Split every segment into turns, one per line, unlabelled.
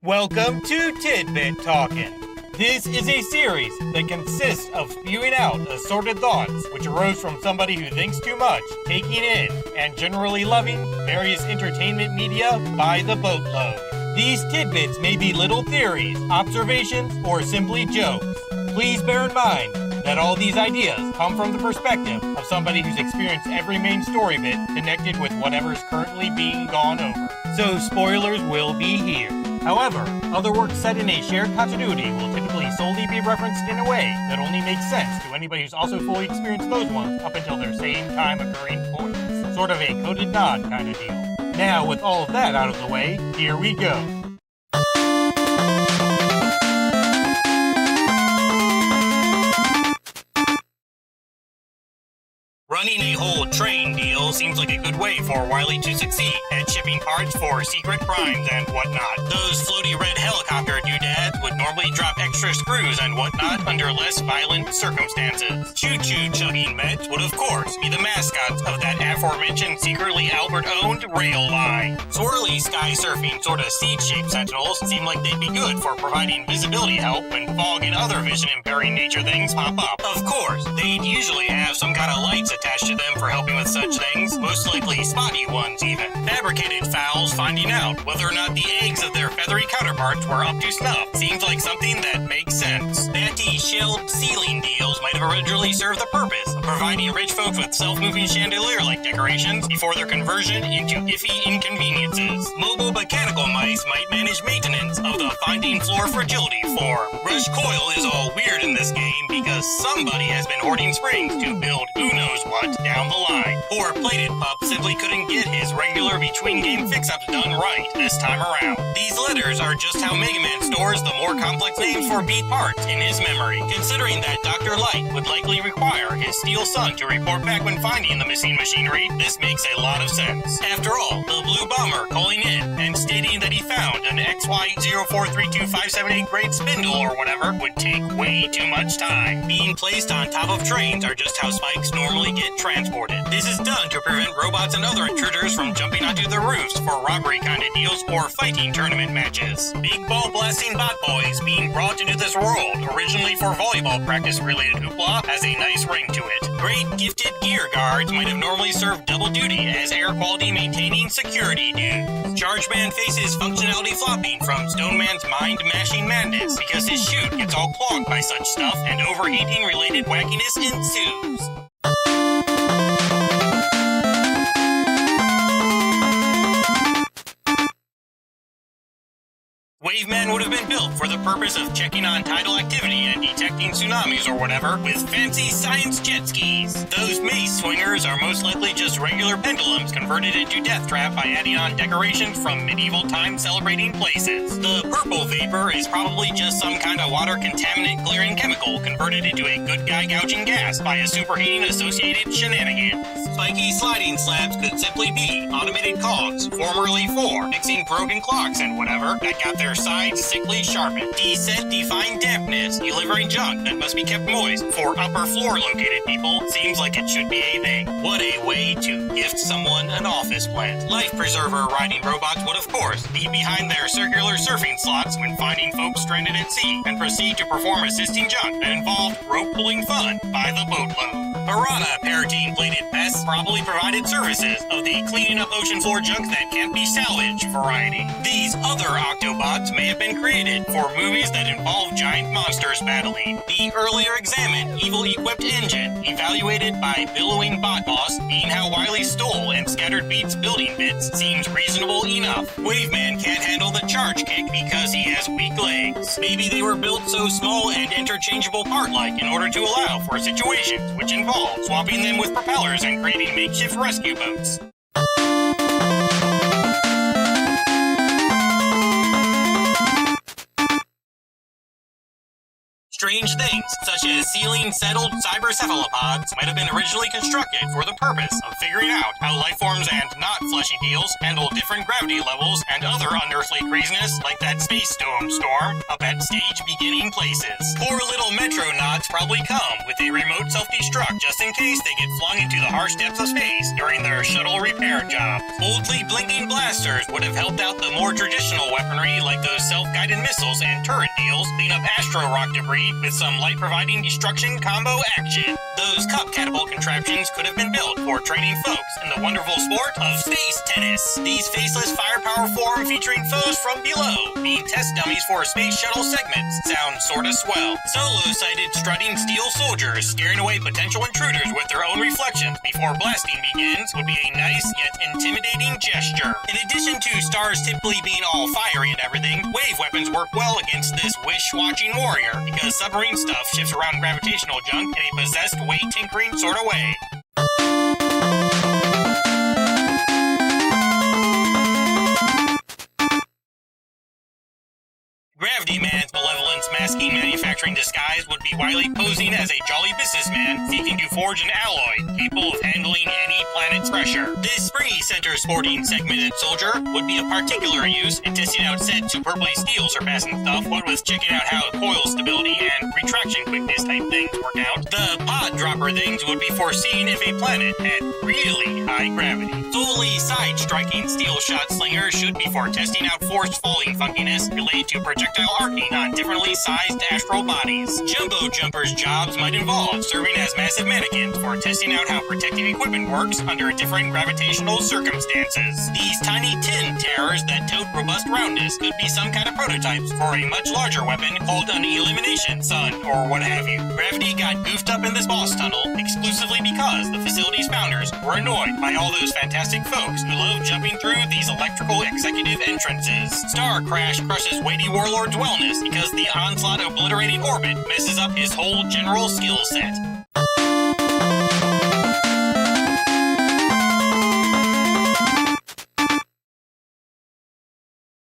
Welcome to Tidbit Talkin. This is a series that consists of spewing out assorted thoughts which arose from somebody who thinks too much, taking in, and generally loving various entertainment media by the boatload. These tidbits may be little theories, observations, or simply jokes. Please bear in mind that all these ideas come from the perspective of somebody who's experienced every main story bit connected with whatever's currently being gone over. So spoilers will be here. However, other works set in a shared continuity will typically solely be referenced in a way that only makes sense to anybody who's also fully experienced those ones up until their same time occurring points. Sort of a coded nod kind of deal. Now, with all of that out of the way, here we go. Running a whole train deal seems like a good way for Wiley to succeed at shipping parts for secret crimes and whatnot. Those floaty red helicopter doodads would normally drop extra screws and whatnot under less violent circumstances. Choo-choo chugging Mets would of course be the mascots of that aforementioned secretly Albert-owned rail line. Swirly sky surfing sort of seed-shaped sentinels seem like they'd be good for providing visibility help when fog and other vision-impairing nature things pop up. Of course, they'd usually have some kind of lights attached to them for helping with such things, most likely spotty ones even. Fabricated fowls finding out whether or not the eggs of their feathery counterparts were up to snuff seems like something that makes sense. Anti-shelled ceiling deals might have originally served the purpose of providing rich folks with self-moving chandelier-like decorations before their conversion into iffy inconveniences. Mobile mechanical mice might manage maintenance of the Finding Floor Fragility form. Rush coil is all weird in this game because somebody has been hoarding springs to build who knows what down the line. Poor Plated Pup simply couldn't get his regular between-game fix-ups done right this time around. These letters are just how Mega Man stores the more complex names for beat parts in his memory. Considering that Dr. Light would likely require his steel son to report back when finding the missing machinery, this makes a lot of sense. After all, the Blue Bomber calling in and stating that he found an XY0432578 grade spindle or whatever would take way too much time. Being placed on top of trains are just how spikes normally get transported. This is done to prevent robots and other intruders from jumping onto the roofs for robbery kind of deals or fighting tournament matches. Big ball blasting bot boys being brought into this world, originally for volleyball practice related hoopla, has a nice ring to it. Great gifted gear guards might have normally served double duty as air quality maintaining security dudes. Chargeman faces functionality flopping from Stone Man's mind mashing madness because his chute gets all clogged by such stuff and overheating related wackiness ensues. Waveman would have been built for the purpose of checking on tidal activity and detecting tsunamis or whatever with fancy science jet skis. Those mace swingers are most likely just regular pendulums converted into death trap by adding on decorations from medieval time celebrating places. The purple vapor is probably just some kind of water contaminant clearing chemical converted into a good guy gouging gas by a superheating associated shenanigans. Spiky sliding slabs could simply be automated cogs, formerly for fixing broken clocks and whatever, that got their sides sickly sharpened. Descent define dampness, delivering junk that must be kept moist for upper floor located people seems like it should be a thing. What a way to gift someone an office plant. Life preserver riding robots would of course leave behind their circular surfing slots when finding folks stranded at sea and proceed to perform assisting junk that involved rope pulling fun by the boatload. Piranha parateen plated pests probably provided services of the cleaning up ocean floor junk that can't be salvaged variety. These other Octobots may have been created for movies that involve giant monsters battling. The earlier examined evil-equipped engine, evaluated by billowing bot boss, being how Wily stole and scattered Beats building bits, seems reasonable enough. Waveman can't handle the charge kick because he has weak legs. Maybe they were built so small and interchangeable part-like in order to allow for situations which involve swapping them with propellers and creating makeshift rescue boats. Strange things, such as ceiling-settled cybercephalopods, might have been originally constructed for the purpose of figuring out how lifeforms and not-fleshy deals handle different gravity levels and other unearthly craziness like that space storm up at stage-beginning places. Poor little metronauts probably come with a remote self-destruct just in case they get flung into the harsh depths of space during their shuttle repair job. Boldly blinking blasters would have helped out the more traditional weaponry like those self-guided missiles and turret deals, clean up astro rock debris with some light-providing destruction combo action. Those cup catapult contraptions could have been built for training folks in the wonderful sport of space tennis. These faceless firepower form featuring foes from below, being test dummies for space shuttle segments, sound sorta swell. Solo-sighted strutting steel soldiers scaring away potential intruders with their own reflections before blasting begins would be a nice yet intimidating gesture. In addition to stars typically being all fiery and everything, wave weapons work well against this wish-watching warrior because submarine stuff shifts around gravitational junk in a possessed way-tinkering sort of way. Gravity Man's malevolence masking manufacturing disguise would be wily posing as a jolly businessman seeking to forge an alloy capable of handling any planet's pressure. This springy center sporting segmented soldier would be of particular use in testing out said superbly steel surpassing stuff, what with checking out how coil stability and retraction quickness type things work out. The pod dropper things would be foreseeing if a planet had really high gravity. Solely side-striking steel shot slingers should be for testing out forced falling funkiness related to projectile arcing on differently sized astral bodies. Jumbo jumpers' jobs might involve serving as massive mannequins for testing out how protective equipment works under different gravitational circumstances. These tiny tin terrors that tote robust roundness could be some kind of prototypes for a much larger weapon called an elimination sun or what have you. Gravity got goofed up in this boss tunnel exclusively because the facility's founders were annoyed by all those fantastic folks who love jumping through these electrical executive entrances. Star Crash crushes weighty warlord's wellness because the onslaught obliterating orbit messes up his whole general skill set.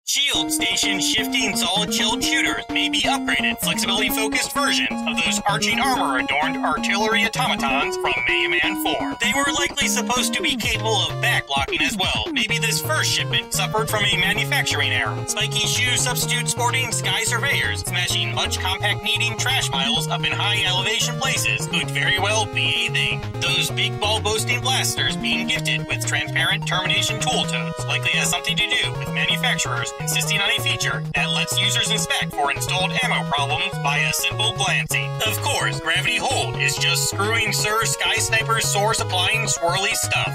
Shield Station shifting solid-shelled shooters may be upgraded, flexibility-focused versions of those arching armor-adorned artillery automatons from Mega Man 4. They were likely supposed to be capable of backblocking as well. Maybe this first shipment suffered from a manufacturing error. Spiky shoe substitute sporting sky surveyors smashing much compact needing trash piles up in high elevation places could very well be a thing. Those big ball boasting blasters being gifted with transparent termination tool totes likely has something to do with manufacturers insisting on a feature that lets users inspect for installed ammo problems by a simple glancing. Of course, Gravity Hold is just screwing Sir Sky Sniper's sore supplying swirly stuff.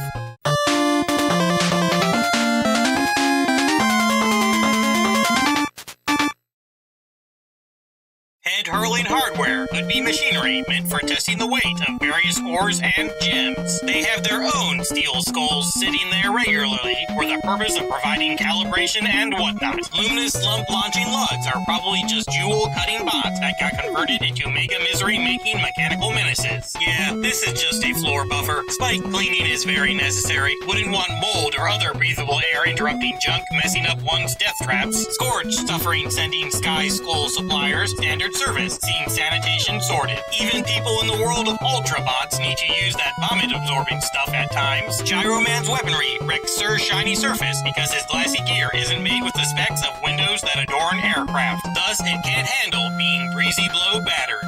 Head-hurling hardware could be machinery meant for testing the weight of various ores and gems. They have their own steel skulls sitting there regularly for the purpose of providing calibration and whatnot. Luminous lump-launching lugs are probably just jewel-cutting bots that got converted into mega misery-making mechanical menaces. Yeah, this is just a floor buffer. Spike cleaning is very necessary. Wouldn't want mold or other breathable air-interrupting junk messing up one's death traps. Scorch suffering sending Sky Skull suppliers standard service, seeing sanitation sorted. Even people in the world of Ultrabots need to use that vomit-absorbing stuff at times. Gyroman's weaponry wrecks Sir Shiny Surface because his glassy gear isn't made with the specs of windows that adorn aircraft. Thus, it can't handle being breezy blow battered.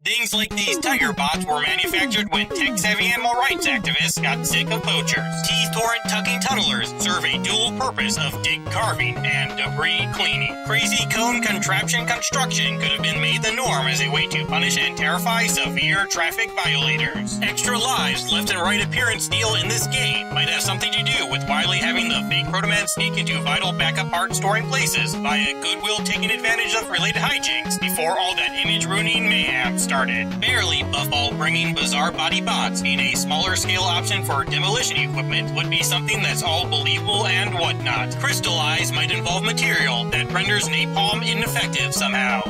Things like these Tiger bots were manufactured when tech-savvy animal rights activists got sick of poachers. Teeth-torrent tucking tunnelers serve a dual purpose of dig carving and debris cleaning. Crazy cone contraption construction could have been made the norm as a way to punish and terrify severe traffic violators. Extra lives left and right appearance deal in this game might have something to do with Wily having the fake Protoman sneak into vital backup part storing places via Goodwill taking advantage of related hijinks before all that image-ruining mayhem started. Barely Buffball bringing bizarre body bots being a smaller scale option for demolition equipment would be something that's all believable and whatnot. Crystallize might involve material that renders napalm ineffective somehow.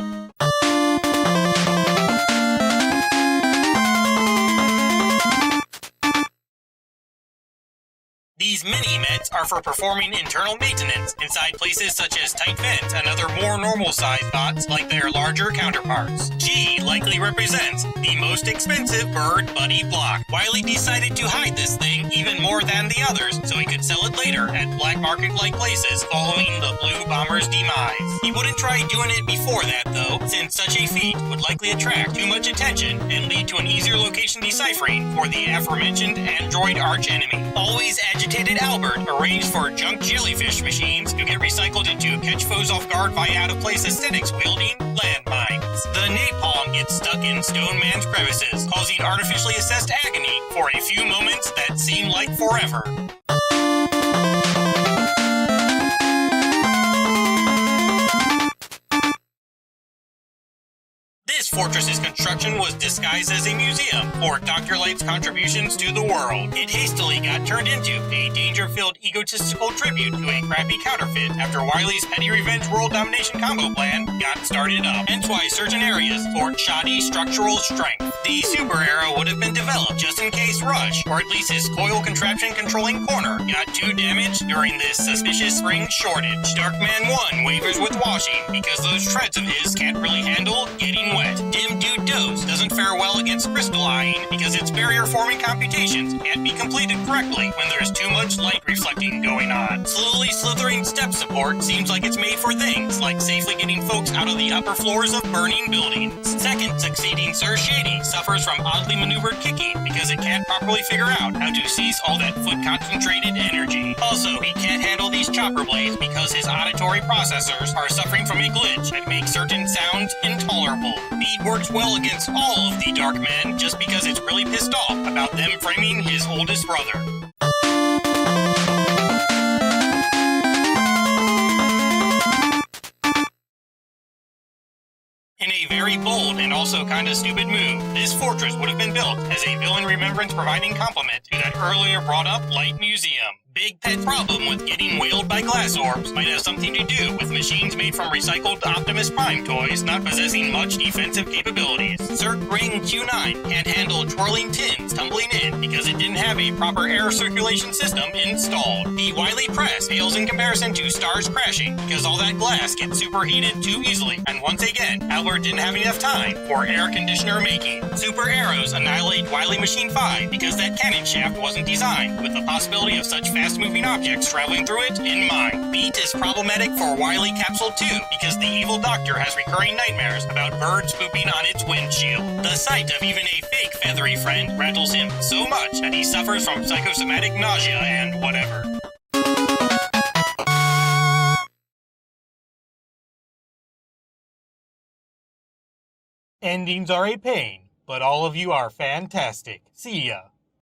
These mini-mets are for performing internal maintenance inside places such as tight vents and other more normal-sized bots like their larger counterparts. G likely represents the most expensive bird buddy block. Wiley decided to hide this thing even more than the others so he could sell it later at black market-like places following the Blue Bomber's demise. He wouldn't try doing it before that though, since such a feat would likely attract too much attention and lead to an easier location deciphering for the aforementioned android archenemy. Always agitated Albert arranged for junk jellyfish machines to get recycled into catch foes off guard via out-of-place aesthetics wielding landmines. The napalm gets stuck in Stone Man's crevices, causing artificially assessed agony for a few moments that seem like forever. This fortress's construction was disguised as a museum for Dr. Light's contributions to the world. It hastily got turned into a danger-filled egotistical tribute to a crappy counterfeit after Wily's petty revenge world domination combo plan got started up. Hence why certain areas sport shoddy structural strength. The super arrow would have been developed just in case Rush, or at least his coil contraption controlling corner, got too damaged during this suspicious spring shortage. Darkman 1 wavers with washing because those treads of his can't really handle getting wet. Dim Dude Dose doesn't fare well against crystal eyeing because its barrier-forming computations can't be completed correctly when there's too much light reflecting going on. Slowly slithering step support seems like it's made for things like safely getting folks out of the upper floors of burning buildings. Second succeeding Sir Shady suffers from oddly maneuvered kicking because it can't properly figure out how to seize all that foot-concentrated energy. Also, he can't handle these chopper blades because his auditory processors are suffering from a glitch that makes certain sounds intolerable. Speed works well against all of the Dark Men just because it's really pissed off about them framing his oldest brother. In a very bold and also kinda stupid move, this fortress would have been built as a villain remembrance providing complement to that earlier brought up light museum. Big pet problem with getting whaled by glass orbs might have something to do with machines made from recycled Optimus Prime toys not possessing much defensive capabilities. Zerk Ring Q9 can't handle twirling tins tumbling in because it didn't have a proper air circulation system installed. The Wily Press fails in comparison to Stars crashing because all that glass gets superheated too easily, and once again, Albert didn't have enough time for air conditioner making. Super Arrows annihilate Wily Machine 5 because that cannon shaft wasn't designed with the possibility of such fast-moving objects traveling through it in mind. Beat is problematic for Wily Capsule 2 because the evil doctor has recurring nightmares about birds pooping on its windshield. The sight of even a fake feathery friend rattles him so much that he suffers from psychosomatic nausea and whatever. Endings are a pain, but all of you are fantastic. See ya.